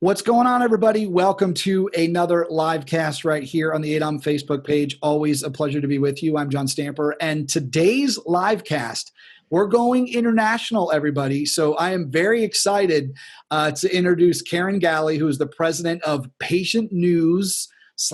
What's going on, everybody? Welcome to another live cast right here on the ADOM Facebook page. Always a pleasure to be with you. I'm John Stamper, and today's live cast, we're going international, everybody. So I am very excited to introduce Karen Galley, who is the president of Patient News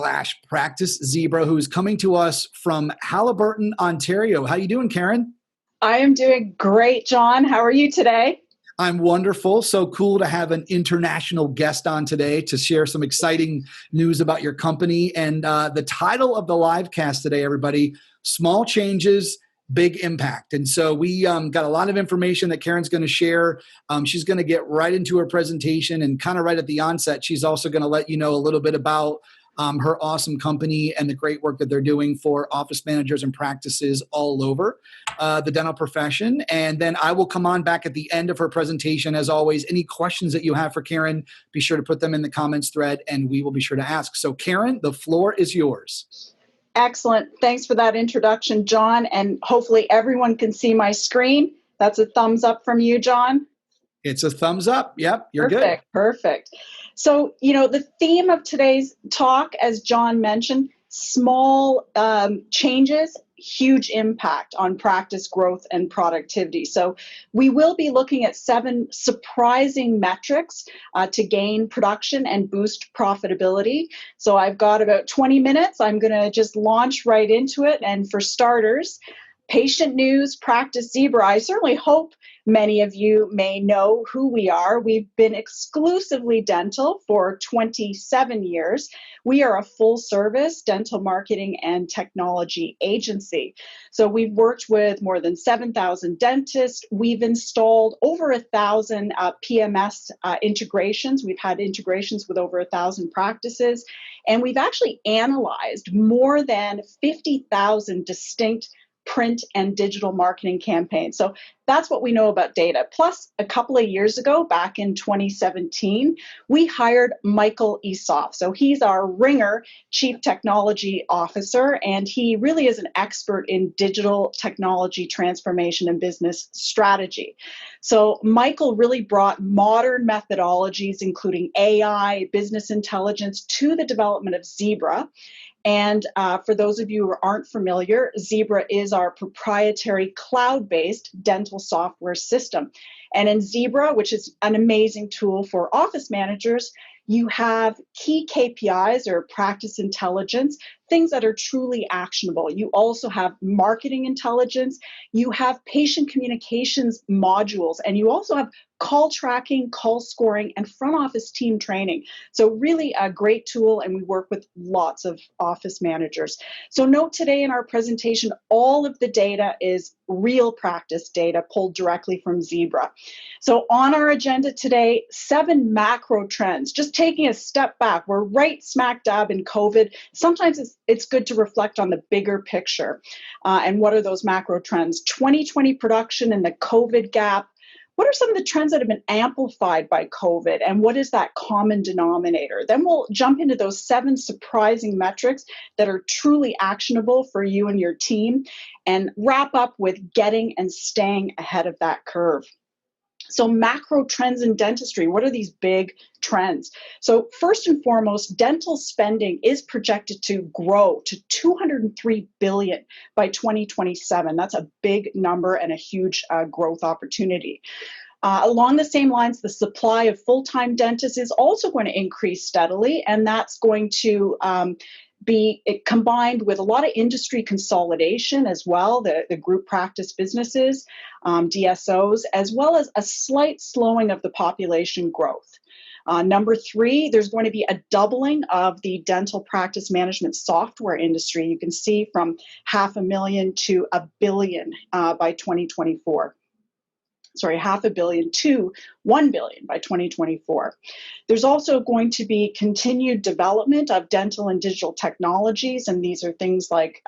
/ Practice Zebra, who is coming to us from Haliburton, Ontario. How you doing, Karen? I am doing great, John. How are you today? I'm wonderful. So cool to have an international guest on today to share some exciting news about your company. And the title of the live cast today, everybody, Small Changes, Big Impact. And so we got a lot of information that Karen's going to share. She's going to get right into her presentation, and kind of right at the onset, she's also going to let you know a little bit about her awesome company and the great work that they're doing for office managers and practices all over the dental profession. And then I will come on back at the end of her presentation. As always, any questions that you have for Karen, be sure to put them in the comments thread and we will be sure to ask. So Karen, the floor is yours. Excellent. Thanks for that introduction, John. And hopefully everyone can see my screen. That's a thumbs up from you, John. It's a thumbs up. Yep, you're Perfect, good. perfect. So, the theme of today's talk, as John mentioned, small changes, huge impact on practice growth and productivity. So we will be looking at 7 surprising metrics to gain production and boost profitability. So I've got about 20 minutes. I'm going to just launch right into it. And for starters, Patient News, Practice Zebra. I certainly hope many of you may know who we are. We've been exclusively dental for 27 years. We are a full-service dental marketing and technology agency. So we've worked with more than 7,000 dentists. We've installed over 1,000 PMS integrations. We've had integrations with over 1,000 practices. And we've actually analyzed more than 50,000 distinct print and digital marketing campaigns. So that's what we know about data. Plus, a couple of years ago, back in 2017, we hired Michael Esoff. So he's our Ringer Chief Technology Officer, and he really is an expert in digital technology transformation and business strategy. So Michael really brought modern methodologies, including AI, business intelligence, to the development of Zebra. And for those of you who aren't familiar, Zebra is our proprietary cloud-based dental software system. And in Zebra, which is an amazing tool for office managers, you have key KPIs or practice intelligence, things that are truly actionable. You also have marketing intelligence, you have patient communications modules, and you also have call tracking, call scoring, and front office team training. So really a great tool, and we work with lots of office managers. So note today in our presentation, all of the data is real practice data pulled directly from Zebra. So on our agenda today, 7 macro trends. Just taking a step back, we're right smack dab in COVID. Sometimes it's good to reflect on the bigger picture. And what are those macro trends? 2020 production and the COVID gap. What are some of the trends that have been amplified by COVID, and what is that common denominator? Then we'll jump into those 7 surprising metrics that are truly actionable for you and your team, and wrap up with getting and staying ahead of that curve. So macro trends in dentistry, what are these big trends? So first and foremost, dental spending is projected to grow to $203 billion by 2027. That's a big number and a huge growth opportunity. Along the same lines, the supply of full-time dentists is also going to increase steadily, and that's going to be combined with a lot of industry consolidation as well, the group practice businesses, DSOs, as well as a slight slowing of the population growth. Number 3, there's going to be a doubling of the dental practice management software industry. You can see from 500,000 to 1 billion by 2024. Sorry, 500 million to 1 billion by 2024. There's also going to be continued development of dental and digital technologies, and these are things like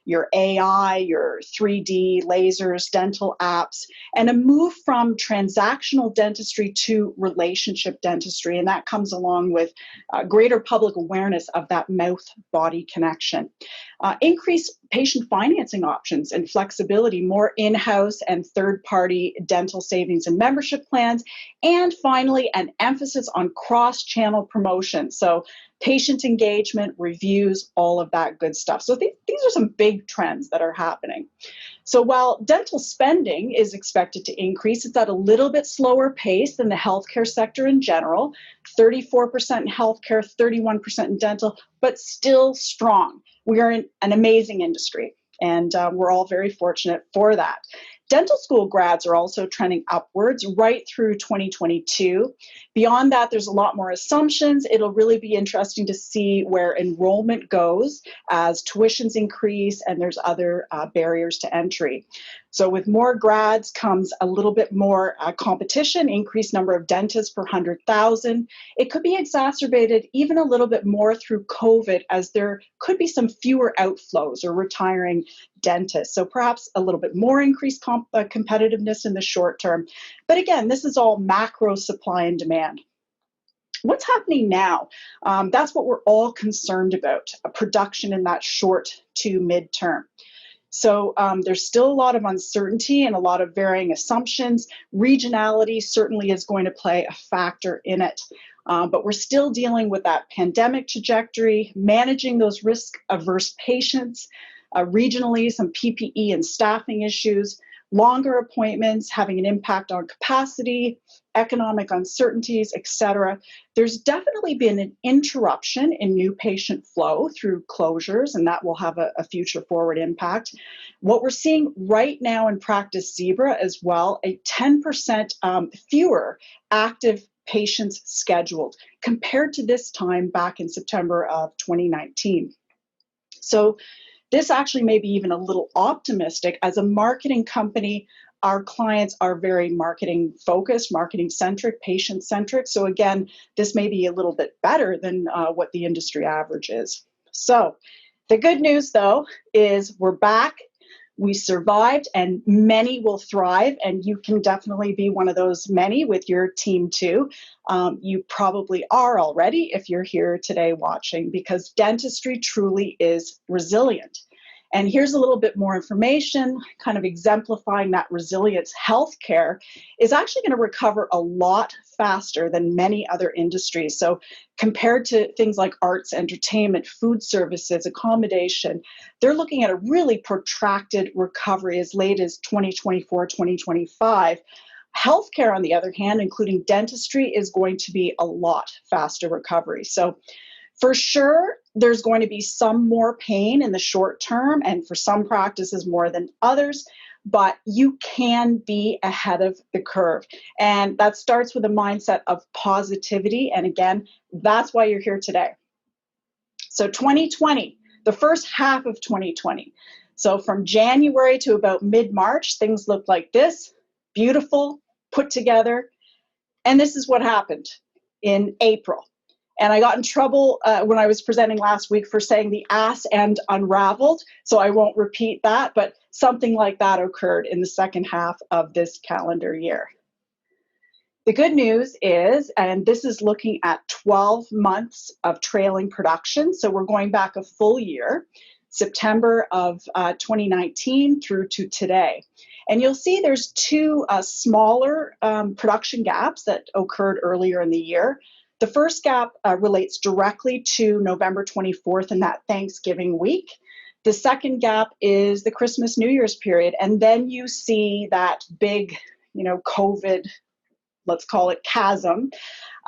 your AI, your 3D lasers, dental apps, and a move from transactional dentistry to relationship dentistry. And that comes along with greater public awareness of that mouth-body connection. Increased patient financing options and flexibility, more in-house and third-party dental savings and membership plans, and finally, an emphasis on cross-channel promotion. So patient engagement, reviews, all of that good stuff. So these are some big trends that are happening. So while dental spending is expected to increase, it's at a little bit slower pace than the healthcare sector in general, 34% in healthcare, 31% in dental, but still strong. We are in an amazing industry, and we're all very fortunate for that. Dental school grads are also trending upwards right through 2022. Beyond that, there's a lot more assumptions. It'll really be interesting to see where enrollment goes as tuitions increase and there's other barriers to entry. So with more grads comes a little bit more competition, increased number of dentists per 100,000. It could be exacerbated even a little bit more through COVID, as there could be some fewer outflows or retiring dentists. So perhaps a little bit more increased competitiveness in the short term. But again, this is all macro supply and demand. What's happening now? That's what we're all concerned about, a production in that short to midterm. So there's still a lot of uncertainty and a lot of varying assumptions. Regionality certainly is going to play a factor in it. But we're still dealing with that pandemic trajectory, managing those risk-averse patients, regionally, some PPE and staffing issues, longer appointments having an impact on capacity, economic uncertainties, etc. There's definitely been an interruption in new patient flow through closures, and that will have a future forward impact. What we're seeing right now in Practice Zebra as well, a 10% fewer active patients scheduled compared to this time back in September of 2019. So this actually may be even a little optimistic. As a marketing company, our clients are very marketing focused, marketing centric, patient centric. So again, this may be a little bit better than what the industry average is. So the good news though is we're back. We survived, and many will thrive, and you can definitely be one of those many with your team too. You probably are already if you're here today watching, because dentistry truly is resilient. And here's a little bit more information, kind of exemplifying that resilience. Healthcare is actually going to recover a lot faster than many other industries. So compared to things like arts, entertainment, food services, accommodation, they're looking at a really protracted recovery as late as 2024, 2025. Healthcare, on the other hand, including dentistry, is going to be a lot faster recovery. So for sure, there's going to be some more pain in the short term, and for some practices more than others, but you can be ahead of the curve. And that starts with a mindset of positivity. And again, that's why you're here today. So 2020, the first half of 2020. So from January to about mid-March, things looked like this, beautiful, put together. And this is what happened in April. And I got in trouble when I was presenting last week for saying the ass end unraveled, so I won't repeat that, but something like that occurred in the second half of this calendar year. The good news is, and this is looking at 12 months of trailing production, so we're going back a full year, September of 2019 through to today. And you'll see there's two smaller production gaps that occurred earlier in the year. The first gap relates directly to November 24th and that Thanksgiving week. The second gap is the Christmas New Year's period. And then you see that big, COVID, let's call it chasm.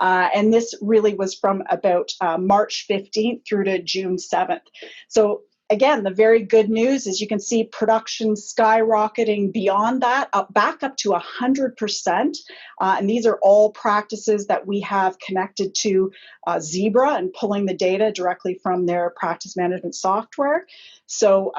And this really was from about March 15th through to June 7th. So again, the very good news is you can see production skyrocketing beyond that, back up to 100%. And these are all practices that we have connected to Zebra and pulling the data directly from their practice management software. So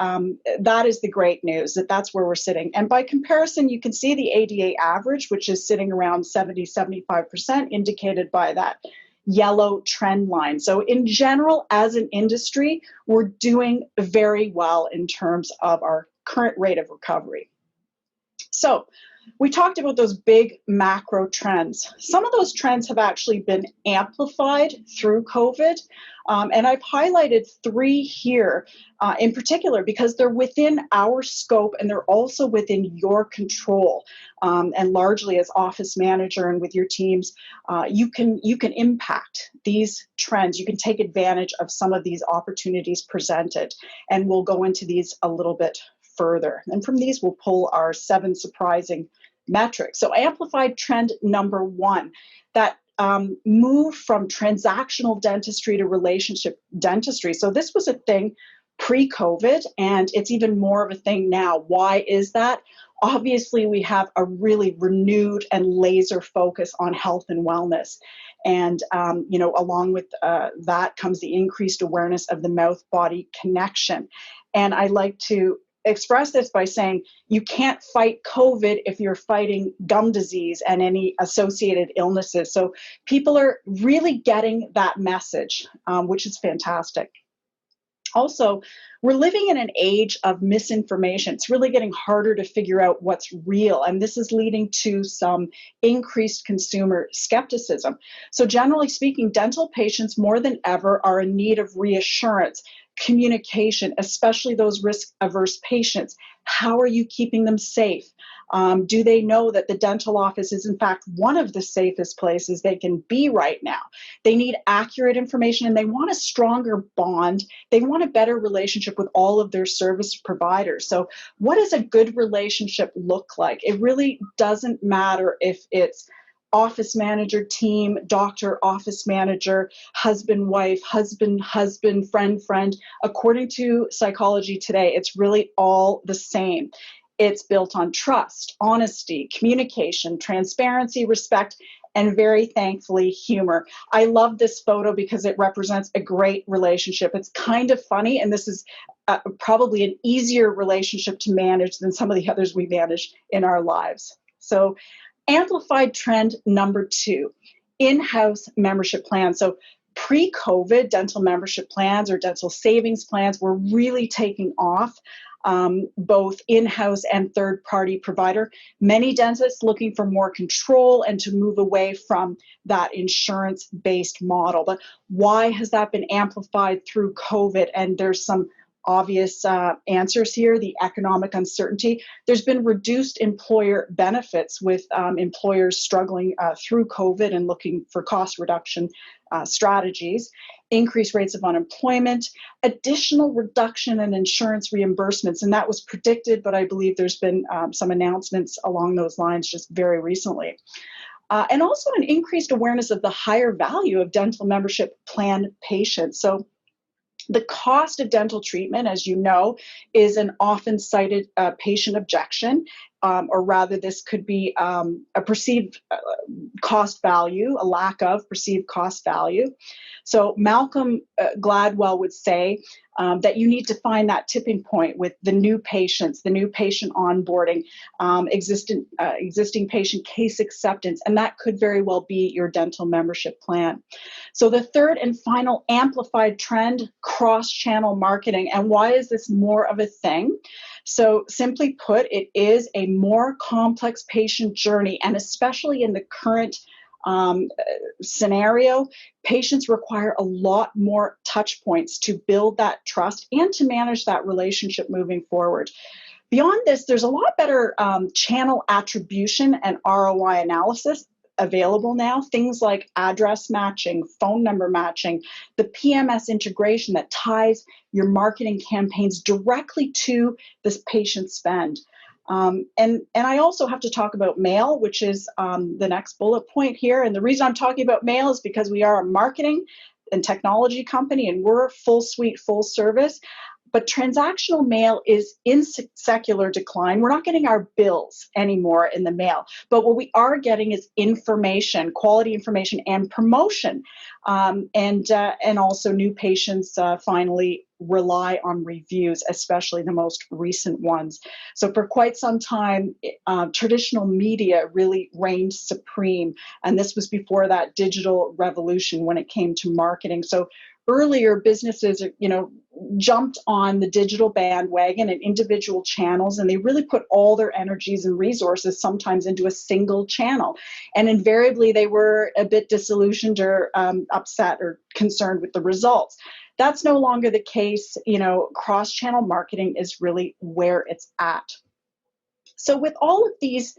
that is the great news, that's where we're sitting. And by comparison, you can see the ADA average, which is sitting around 70, 75%, indicated by that yellow trend line. So in general, as an industry, we're doing very well in terms of our current rate of recovery. So we talked about those big macro trends. Some of those trends have actually been amplified through COVID. And I've highlighted 3 here in particular because they're within our scope and they're also within your control. And largely as office manager and with your teams, you can impact these trends. You can take advantage of some of these opportunities presented. And we'll go into these a little bit further. And from these, we'll pull our 7 surprising metrics. So amplified trend number 1, that move from transactional dentistry to relationship dentistry. So this was a thing pre-COVID, and it's even more of a thing now. Why is that? Obviously, we have a really renewed and laser focus on health and wellness. And, along with that comes the increased awareness of the mouth-body connection. And I like to express this by saying you can't fight COVID if you're fighting gum disease and any associated illnesses. So people are really getting that message, which is fantastic. Also, we're living in an age of misinformation. It's really getting harder to figure out what's real, and this is leading to some increased consumer skepticism. So generally speaking, dental patients more than ever are in need of reassurance, communication, especially those risk-averse patients. How are you keeping them safe? Do they know that the dental office is in fact one of the safest places they can be right now? They need accurate information and they want a stronger bond. They want a better relationship with all of their service providers. So what does a good relationship look like? It really doesn't matter if it's office manager, team, doctor, office manager, husband, wife, husband, friend. According to Psychology Today, it's really all the same. It's built on trust, honesty, communication, transparency, respect, and very thankfully, humor. I love this photo because it represents a great relationship. It's kind of funny, and this is probably an easier relationship to manage than some of the others we manage in our lives. So, amplified trend number 2, in-house membership plans. So pre-COVID, dental membership plans or dental savings plans were really taking off, both in-house and third-party provider. Many dentists looking for more control and to move away from that insurance-based model. But why has that been amplified through COVID? And there's some obvious answers here. The economic uncertainty. There's been reduced employer benefits with employers struggling through COVID and looking for cost reduction strategies, increased rates of unemployment, additional reduction in insurance reimbursements. And that was predicted, but I believe there's been some announcements along those lines just very recently. And also an increased awareness of the higher value of dental membership plan patients. So the cost of dental treatment, as you know, is an often cited patient objection, or rather this could be a perceived cost value, a lack of perceived cost value. So Malcolm Gladwell would say that you need to find that tipping point with the new patients, the new patient onboarding, existing patient case acceptance, and that could very well be your dental membership plan. So the third and final amplified trend, cross-channel marketing. And why is this more of a thing? So simply put, it is a more complex patient journey, and especially in the current scenario, patients require a lot more touch points to build that trust and to manage that relationship moving forward. Beyond this, there's a lot better channel attribution and ROI analysis available now. Things like address matching, phone number matching, the PMS integration that ties your marketing campaigns directly to this patient spend. And I also have to talk about mail, which is the next bullet point here. And the reason I'm talking about mail is because we are a marketing and technology company and we're full suite, full service. But transactional mail is in secular decline. We're not getting our bills anymore in the mail, but what we are getting is information, quality information, and promotion, and also new patients finally rely on reviews, especially the most recent ones. So for quite some time, traditional media really reigned supreme, and this was before that digital revolution when it came to marketing. So earlier, businesses, jumped on the digital bandwagon and individual channels, and they really put all their energies and resources sometimes into a single channel. And invariably, they were a bit disillusioned or upset or concerned with the results. That's no longer the case. Cross-channel marketing is really where it's at. So with all of these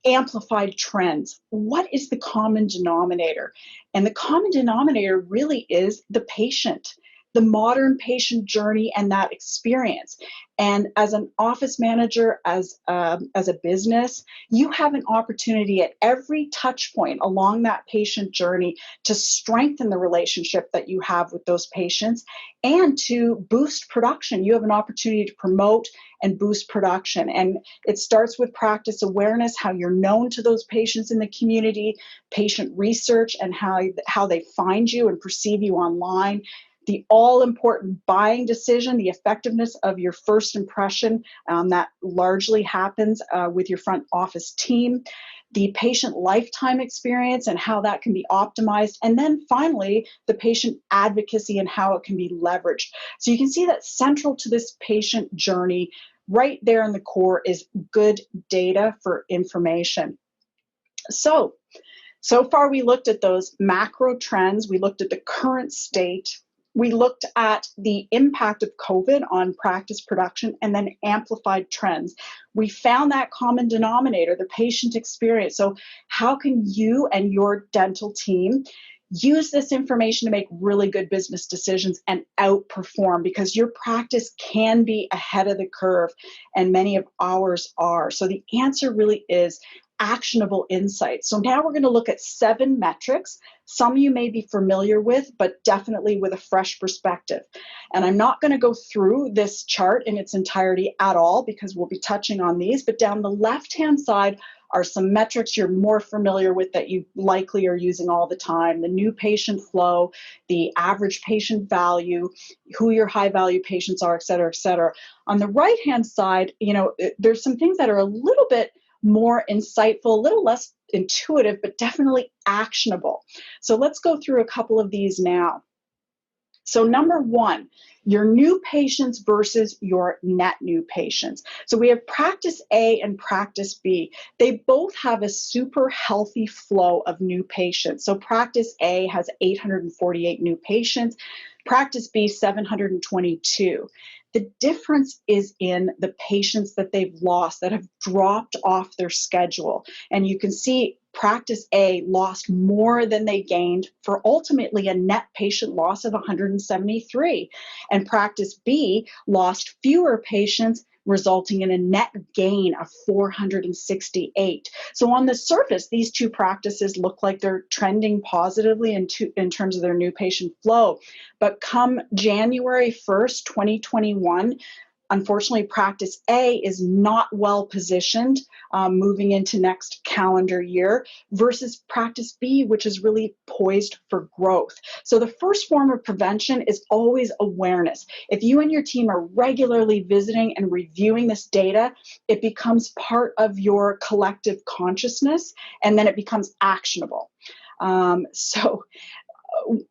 amplified trends, what is the common denominator? And the common denominator really is the patient, the modern patient journey and that experience. And as an office manager, as a business, you have an opportunity at every touch point along that patient journey to strengthen the relationship that you have with those patients and to boost production. You have an opportunity to promote and boost production. And it starts with practice awareness, how you're known to those patients in the community, patient research, and how they find you and perceive you online. The all-important buying decision, the effectiveness of your first impression, that largely happens with your front office team, the patient lifetime experience and how that can be optimized, and then finally, the patient advocacy and how it can be leveraged. So you can see that central to this patient journey, right there in the core, is good data for information. So far we looked at those macro trends, we looked at the current state, we looked at the impact of COVID on practice production and then amplified trends. We found that common denominator, the patient experience. So how can you and your dental team use this information to make really good business decisions and outperform? Because your practice can be ahead of the curve, and many of ours are. So the answer really is actionable insights. So now we're going to look at 7 metrics. Some you may be familiar with, but definitely with a fresh perspective. And I'm not going to go through this chart in its entirety at all because we'll be touching on these, but down the left-hand side are some metrics you're more familiar with that you likely are using all the time: the new patient flow, the average patient value, who your high value patients are, et cetera, et cetera. On the right-hand side, there's some things that are a little bit more insightful, a little less intuitive, but definitely actionable. So let's go through a couple of these now. So number 1, your new patients versus your net new patients. So we have practice A and practice B. They both have a super healthy flow of new patients. So practice A has 848 new patients, practice B 722. The difference is in the patients that they've lost, that have dropped off their schedule. And you can see practice A lost more than they gained, for ultimately a net patient loss of 173. And practice B lost fewer patients, resulting in a net gain of 468. So on the surface, these two practices look like they're trending positively in terms of their new patient flow. But come January 1st, 2021, unfortunately, practice A is not well positioned moving into next calendar year versus practice B, which is really poised for growth. So the first form of prevention is always awareness. If you and your team are regularly visiting and reviewing this data, it becomes part of your collective consciousness, and then it becomes actionable.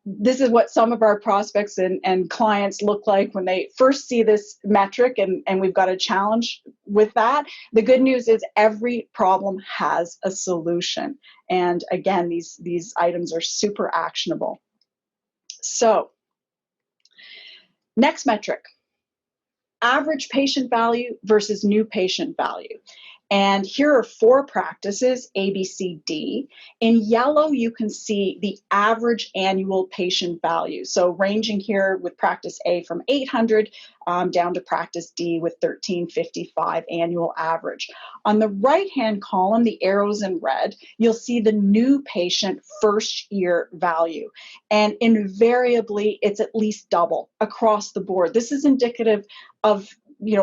This is what some of our prospects and clients look like when they first see this metric, and we've got a challenge with that. The good news is every problem has a solution. And again, these items are super actionable. So next metric, average patient value versus new patient value. And here are 4 practices, A, B, C, D. In yellow, you can see the average annual patient value. So ranging here with practice A from 800 down to practice D with 1355 annual average. On the right-hand column, the arrows in red, you'll see the new patient first year value. And invariably, it's at least double across the board. This is indicative of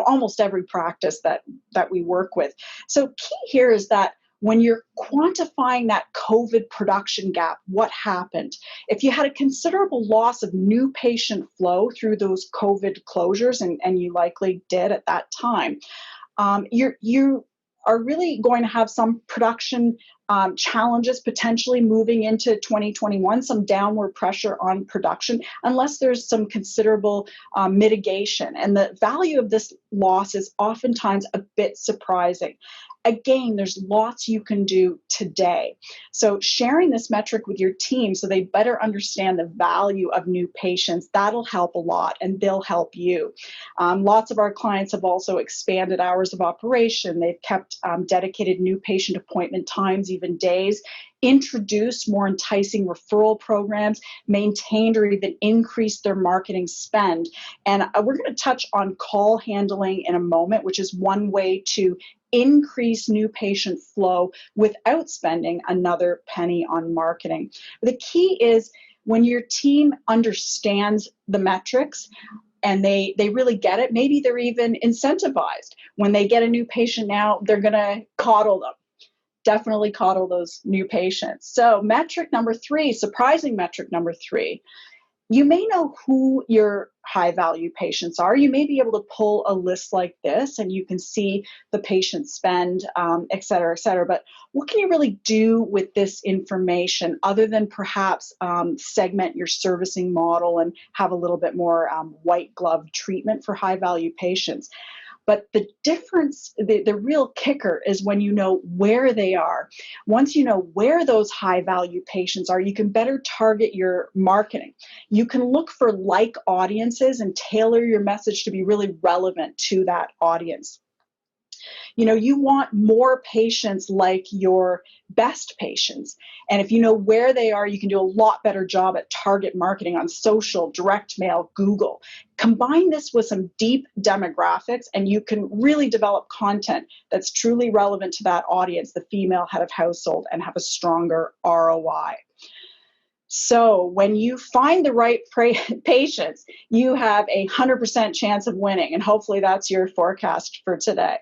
almost every practice that we work with. So key here is that when you're quantifying that COVID production gap, what happened? If you had a considerable loss of new patient flow through those COVID closures, and you likely did at that time, you are really going to have some production challenges potentially moving into 2021, some downward pressure on production, unless there's some considerable mitigation. And the value of this loss is oftentimes a bit surprising. Again, there's lots you can do today. So sharing this metric with your team so they better understand the value of new patients, that'll help a lot, and they'll help you. Lots of our clients have also expanded hours of operation. They've kept dedicated new patient appointment times, even days, introduced more enticing referral programs, maintained or even increased their marketing spend. And we're going to touch on call handling in a moment, which is one way to increase new patient flow without spending another penny on marketing. The key is when your team understands the metrics and they really get it, maybe they're even incentivized. When they get a new patient now, they're going to coddle them. Definitely coddle those new patients. So metric number 3, surprising metric number 3, you may know who your high value patients are. You may be able to pull a list like this and you can see the patient spend, et cetera, et cetera. But what can you really do with this information other than perhaps segment your servicing model and have a little bit more white glove treatment for high value patients? But the difference, the real kicker is when you know where they are. Once you know where those high value patients are, you can better target your marketing. You can look for like audiences and tailor your message to be really relevant to that audience. You want more patients like your best patients. And if you know where they are, you can do a lot better job at target marketing on social, direct mail, Google. Combine this with some deep demographics, and you can really develop content that's truly relevant to that audience, the female head of household, and have a stronger ROI. So when you find the right patients, you have a 100% chance of winning. And hopefully that's your forecast for today.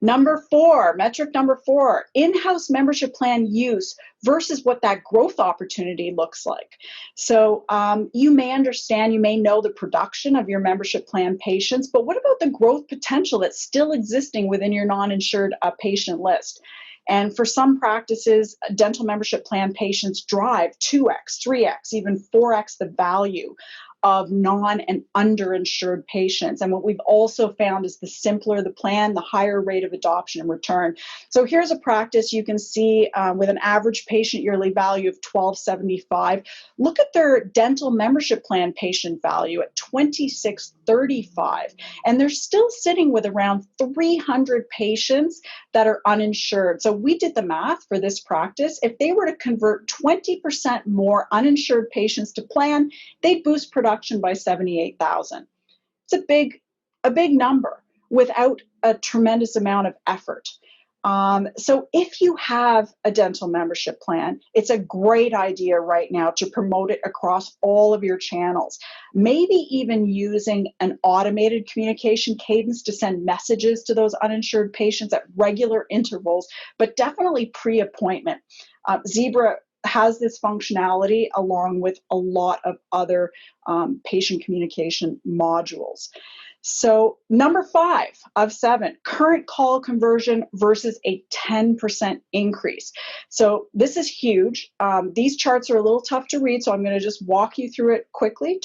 Metric number 4, in-house membership plan use versus what that growth opportunity looks like. So you may know the production of your membership plan patients, but what about the growth potential that's still existing within your non-insured patient list? And for some practices, dental membership plan patients drive 2x, 3x, even 4x the value of non and underinsured patients. And what we've also found is the simpler the plan, the higher rate of adoption and return. So here's a practice you can see with an average patient yearly value of $1,275. Look at their dental membership plan patient value at $2,635. And they're still sitting with around 300 patients that are uninsured. So we did the math for this practice. If they were to convert 20% more uninsured patients to plan, they'd boost production by 78,000. It's a big number without a tremendous amount of effort. So if you have a dental membership plan, it's a great idea right now to promote it across all of your channels. Maybe even using an automated communication cadence to send messages to those uninsured patients at regular intervals, but definitely pre-appointment. Zebra has this functionality along with a lot of other patient communication modules. So number 5 of 7, current call conversion versus a 10% increase. So this is huge. These charts are a little tough to read, so I'm going to just talk you through it quickly.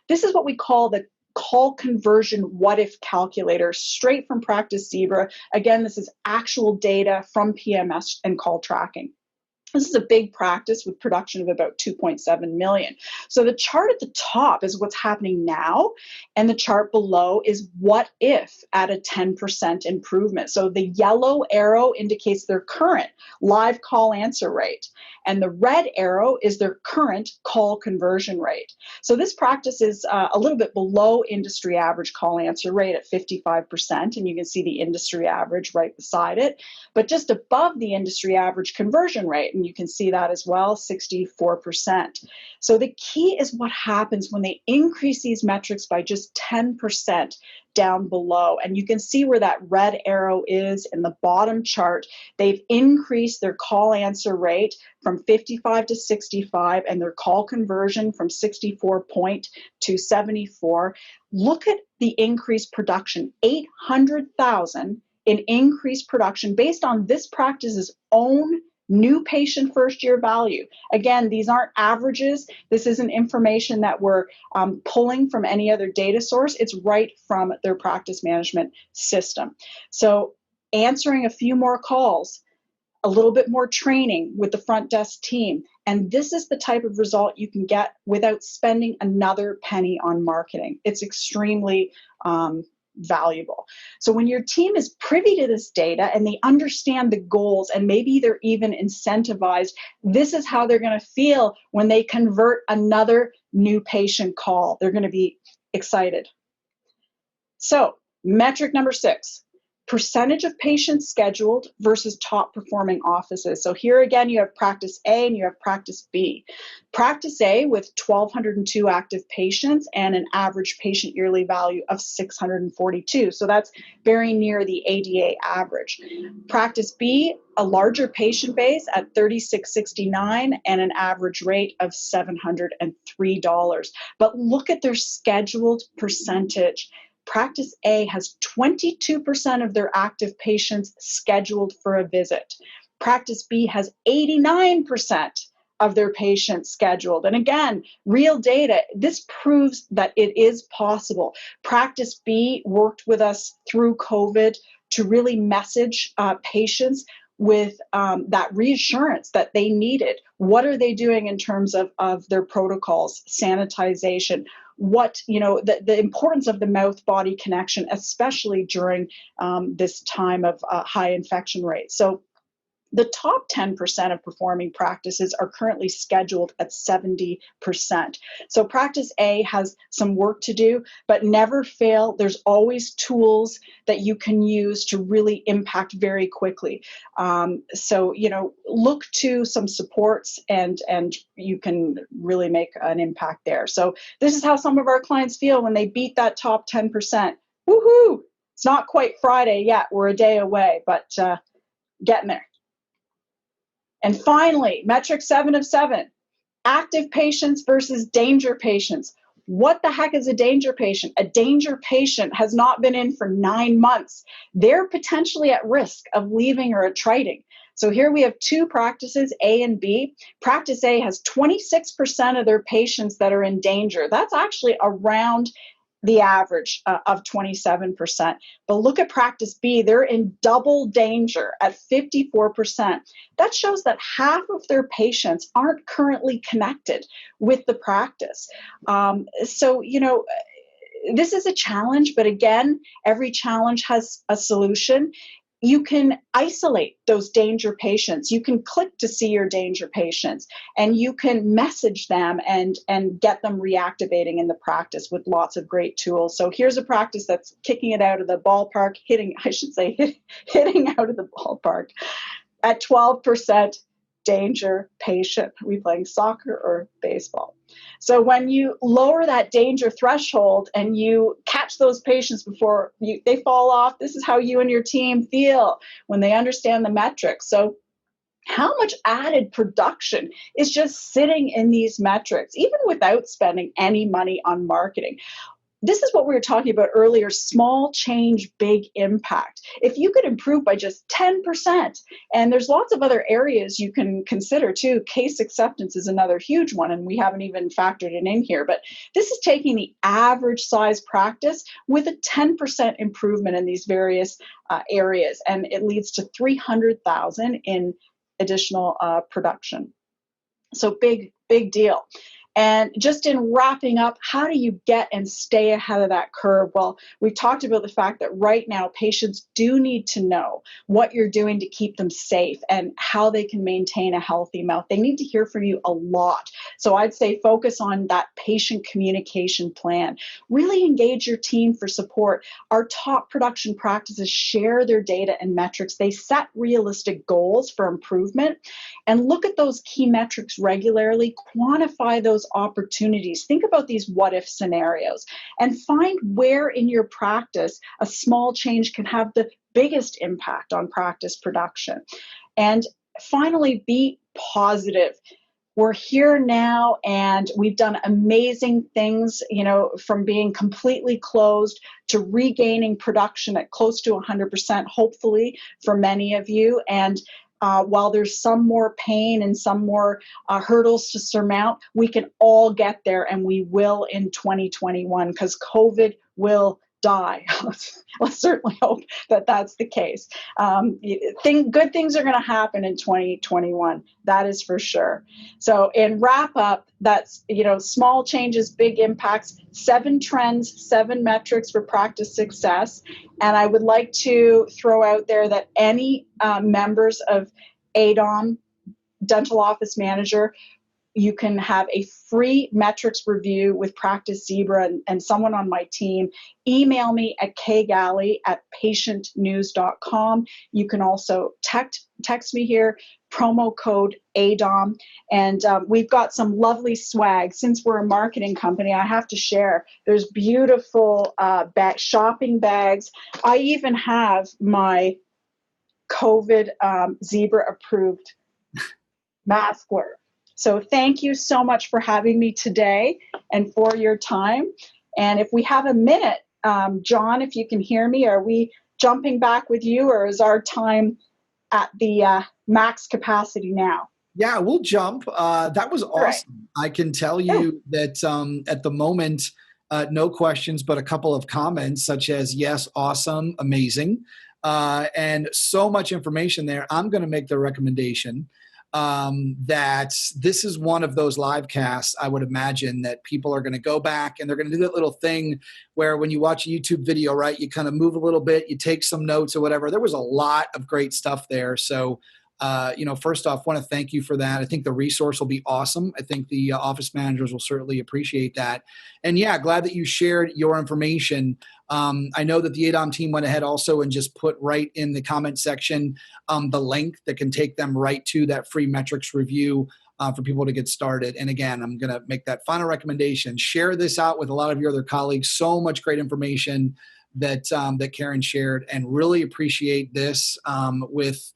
This is what we call the call conversion what if calculator, straight from Practice Zebra. Again, this is actual data from PMS and call tracking. This is a big practice with production of about 2.7 million. So the chart at the top is what's happening now, and the chart below is what if at a 10% improvement. So the yellow arrow indicates their current live call answer rate, and the red arrow is their current call conversion rate. So this practice is a little bit below industry average call answer rate at 55%, and you can see the industry average right beside it, but just above the industry average conversion rate, and you can see that as well, 64%. So the key is what happens when they increase these metrics by just 10% down below. And you can see where that red arrow is in the bottom chart. They've increased their call answer rate from 55 to 65 and their call conversion from 64 point to 74. Look at the increased production, 800,000 in increased production based on this practice's own new patient first year value. Again, these aren't averages. This isn't information that we're pulling from any other data source. It's right from their practice management system. So answering a few more calls, a little bit more training with the front desk team, and this is the type of result you can get without spending another penny on marketing. It's extremely valuable. So when your team is privy to this data and they understand the goals and maybe they're even incentivized, this is how they're going to feel when they convert another new patient call. They're going to be excited. So metric number 6, percentage of patients scheduled versus top performing offices. So here again, you have practice A and you have practice B. Practice A with 1,202 active patients and an average patient yearly value of 642. So that's very near the ADA average. Practice B, a larger patient base at 3,669 and an average rate of $703. But look at their scheduled percentage. Practice A has 22% of their active patients scheduled for a visit. Practice B has 89% of their patients scheduled. And again, real data, this proves that it is possible. Practice B worked with us through COVID to really message patients with that reassurance that they needed. What are they doing in terms of their protocols, sanitization, the importance of the mouth-body connection, especially during this time of high infection rates. So the top 10% of performing practices are currently scheduled at 70%. So practice A has some work to do, but never fail. There's always tools that you can use to really impact very quickly. So look to some supports and you can really make an impact there. So this is how some of our clients feel when they beat that top 10%. Woohoo! It's not quite Friday yet. We're a day away, but getting there. And finally, metric 7 of 7, active patients versus danger patients. What the heck is a danger patient? A danger patient has not been in for 9 months. They're potentially at risk of leaving or attriting. So here we have two practices, A and B. Practice A has 26% of their patients that are in danger. That's actually around the average of 27%. But look at practice B, they're in double danger at 54%. That shows that half of their patients aren't currently connected with the practice. So this is a challenge, but again, every challenge has a solution. You can isolate those danger patients. You can click to see your danger patients, and you can message them and get them reactivating in the practice with lots of great tools. So here's a practice that's kicking it out of the ballpark, hitting out of the ballpark at 12% danger patient. Are we playing soccer or baseball? So when you lower that danger threshold and you catch those patients before they fall off, this is how you and your team feel when they understand the metrics. So how much added production is just sitting in these metrics, even without spending any money on marketing? This is what we were talking about earlier, small change, big impact. If you could improve by just 10%, and there's lots of other areas you can consider too, case acceptance is another huge one, and we haven't even factored it in here, but this is taking the average size practice with a 10% improvement in these various areas, and it leads to $300,000 in additional production. So big deal. And just in wrapping up, how do you get and stay ahead of that curve? Well, we've talked about the fact that right now patients do need to know what you're doing to keep them safe and how they can maintain a healthy mouth. They need to hear from you a lot. So I'd say focus on that patient communication plan. Really engage your team for support. Our top production practices share their data and metrics. They set realistic goals for improvement and look at those key metrics regularly, quantify those opportunities. Think about these what if scenarios and find where in your practice a small change can have the biggest impact on practice production. And finally, be positive. We're here now and we've done amazing things, from being completely closed to regaining production at close to 100%, hopefully for many of you. And while there's some more pain and some more hurdles to surmount, we can all get there, and we will in 2021, because COVID will die. Let's certainly hope that that's the case. Good things are going to happen in 2021. That is for sure. So in wrap up, that's, small changes, big impacts, 7 trends, 7 metrics for practice success. And I would like to throw out there that any members of ADOM, Dental Office Manager, you can have a free metrics review with Practice Zebra and someone on my team. Email me at kgalley@patientnews.com. You can also text me here, promo code ADOM. And we've got some lovely swag. Since we're a marketing company, I have to share. There's beautiful shopping bags. I even have my COVID Zebra approved mask wear. So thank you so much for having me today and for your time. And if we have a minute, John, if you can hear me, are we jumping back with you, or is our time at the max capacity now? Yeah, we'll jump. That was awesome. Right. I can tell you that at the moment, no questions, but a couple of comments such as, yes, awesome, amazing, and so much information there. I'm going to make the recommendation that this is one of those live casts, I would imagine, that people are going to go back and they're going to do that little thing where when you watch a YouTube video, right, you kind of move a little bit, you take some notes or whatever. There was a lot of great stuff there. So, first off, want to thank you for that. I think the resource will be awesome. I think the office managers will certainly appreciate that. And yeah, glad that you shared your information. I know that the ADOM team went ahead also and just put right in the comment section the link that can take them right to that free metrics review for people to get started. And again, I'm going to make that final recommendation. Share this out with a lot of your other colleagues. So much great information that Karen shared, and really appreciate this with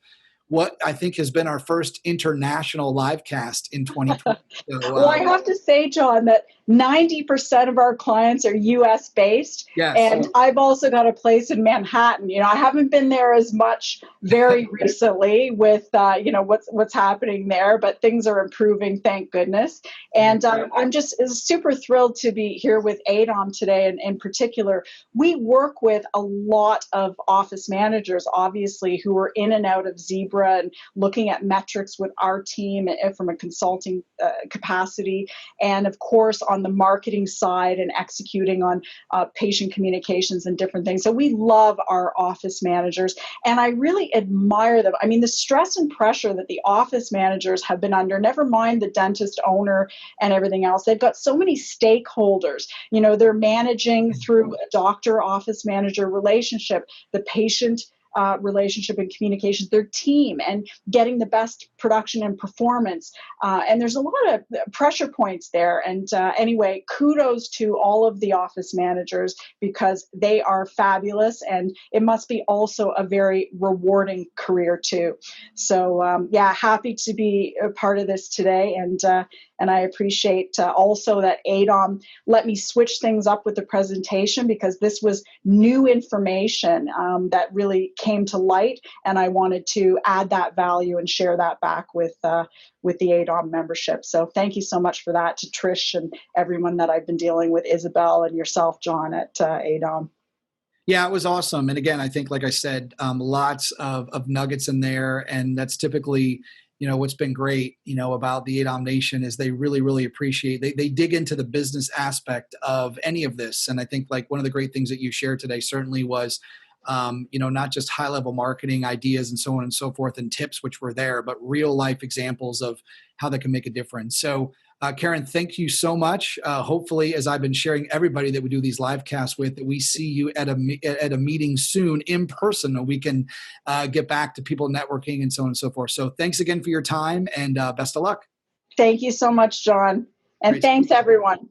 what I think has been our first international live cast in 2020. So, well, I have to say, John, that 90% of our clients are U.S. based. Yes. And I've also got a place in Manhattan. I haven't been there as much very recently with, what's happening there, but things are improving, thank goodness. And I'm just super thrilled to be here with ADOM today. And in particular, we work with a lot of office managers, obviously, who are in and out of Zebra and looking at metrics with our team from a consulting capacity. And of course, on the marketing side and executing on patient communications and different things. So we love our office managers, and I really admire them. I mean, the stress and pressure that the office managers have been under, never mind the dentist owner and everything else. They've got so many stakeholders. They're managing through a doctor office manager relationship, the patient relationship and communications, their team, and getting the best production and performance. And there's a lot of pressure points there. And anyway, kudos to all of the office managers, because they are fabulous, and it must be also a very rewarding career too. So happy to be a part of this today. And I appreciate also that ADOM let me switch things up with the presentation, because this was new information that really came to light, and I wanted to add that value and share that back with the ADOM membership. So thank you so much for that to Trish and everyone that I've been dealing with, Isabel and yourself, John, at ADOM. Yeah, it was awesome. And again, I think, like I said, lots of nuggets in there. And that's typically what's been great, about the ADOM Nation is they really, really appreciate, they dig into the business aspect of any of this. And I think like one of the great things that you shared today certainly was, not just high level marketing ideas and so on and so forth and tips, which were there, but real life examples of how that can make a difference. So Karen, thank you so much. Hopefully, as I've been sharing everybody that we do these live casts with, that we see you at a meeting soon in person, and we can get back to people networking and so on and so forth. So thanks again for your time, and best of luck. Thank you so much, John. And Great. Thanks, everyone.